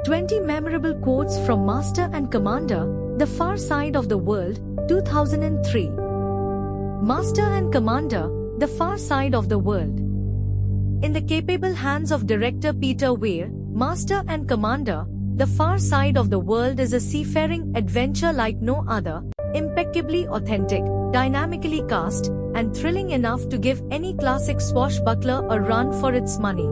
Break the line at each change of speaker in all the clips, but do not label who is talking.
20 memorable quotes from Master and Commander, The Far Side of the World, 2003. Master and Commander, The Far Side of the World. In the capable hands of director Peter Weir, Master and Commander, The Far Side of the World is a seafaring adventure like no other, impeccably authentic, dynamically cast, and thrilling enough to give any classic swashbuckler a run for its money.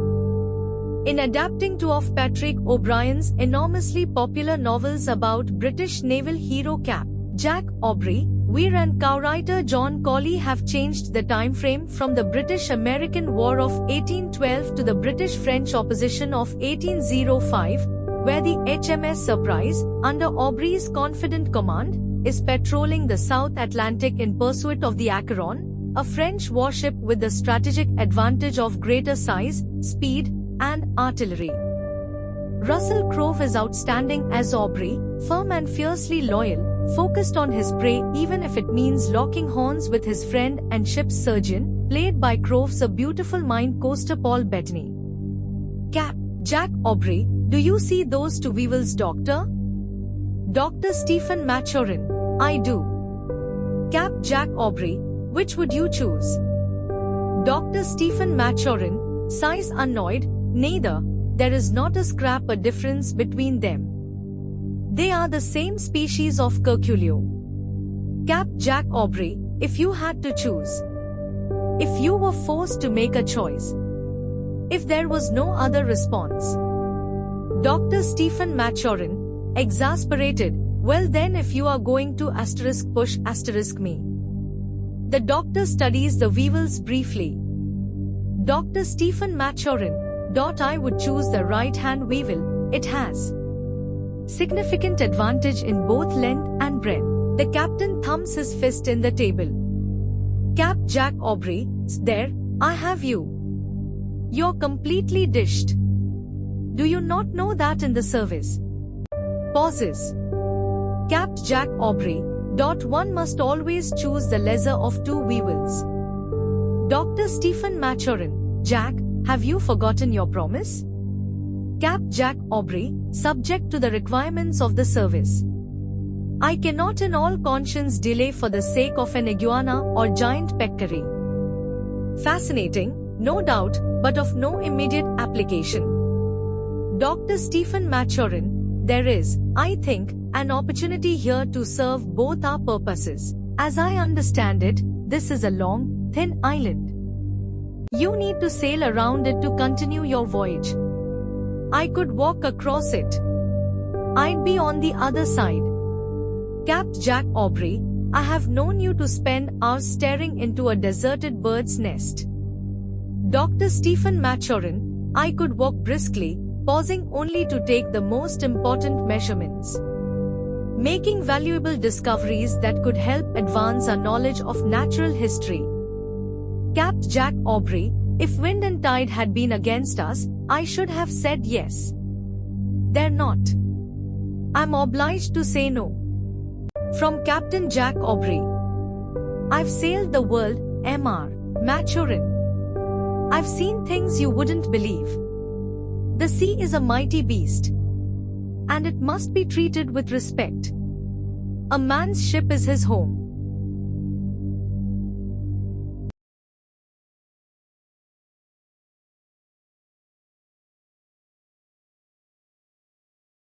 In adapting two of Patrick O'Brian's enormously popular novels about British naval hero Cap Jack Aubrey, Weir and co-writer John Cawley have changed the time frame from the British-American War of 1812 to the British-French opposition of 1805, where the HMS Surprise, under Aubrey's confident command, is patrolling the South Atlantic in pursuit of the Acheron, a French warship with the strategic advantage of greater size, speed, and artillery. Russell Crowe is outstanding as Aubrey, firm and fiercely loyal, focused on his prey even if it means locking horns with his friend and ship's surgeon, played by Crowe's beautiful mind coaster Paul Bettany. Cap Jack Aubrey, do you see those two Weevil's doctor? Dr. Stephen Maturin, I do. Cap Jack Aubrey, which would you choose? Dr. Stephen Maturin, sighs annoyed, neither, there is not a scrap a difference between them. They are the same species of curculio. Cap Jack Aubrey, if you had to choose. If you were forced to make a choice. If there was no other response. Dr. Stephen Maturin, exasperated, well then if you are going to push me. The doctor studies the Weevils briefly. Dr. Stephen Maturin, I would choose the right-hand Weevil, it has significant advantage in both length and breadth. The captain thumps his fist in the table. Cap Jack Aubrey, there, I have you. You're completely dished. Do you not know that in the service? Pauses. Cap Jack Aubrey, one must always choose the lesser of two Weevils. Dr. Stephen Maturin, Jack, have you forgotten your promise? Cap Jack Aubrey, subject to the requirements of the service. I cannot in all conscience delay for the sake of an iguana or giant peccary. Fascinating, no doubt, but of no immediate application. Dr. Stephen Maturin, there is, I think, an opportunity here to serve both our purposes. As I understand it, this is a long, thin island. You need to sail around it to continue your voyage. I could walk across it. I'd be on the other side. Cap Jack Aubrey, I have known you to spend hours staring into a deserted bird's nest. Dr. Stephen Maturin, I could walk briskly, pausing only to take the most important measurements. Making valuable discoveries that could help advance our knowledge of natural history. Cap Jack Aubrey, if wind and tide had been against us, I should have said yes. They're not. I'm obliged to say no. From Captain Jack Aubrey. I've sailed the world, Mr. Maturin. I've seen things you wouldn't believe. The sea is a mighty beast. And it must be treated with respect. A man's ship is his home.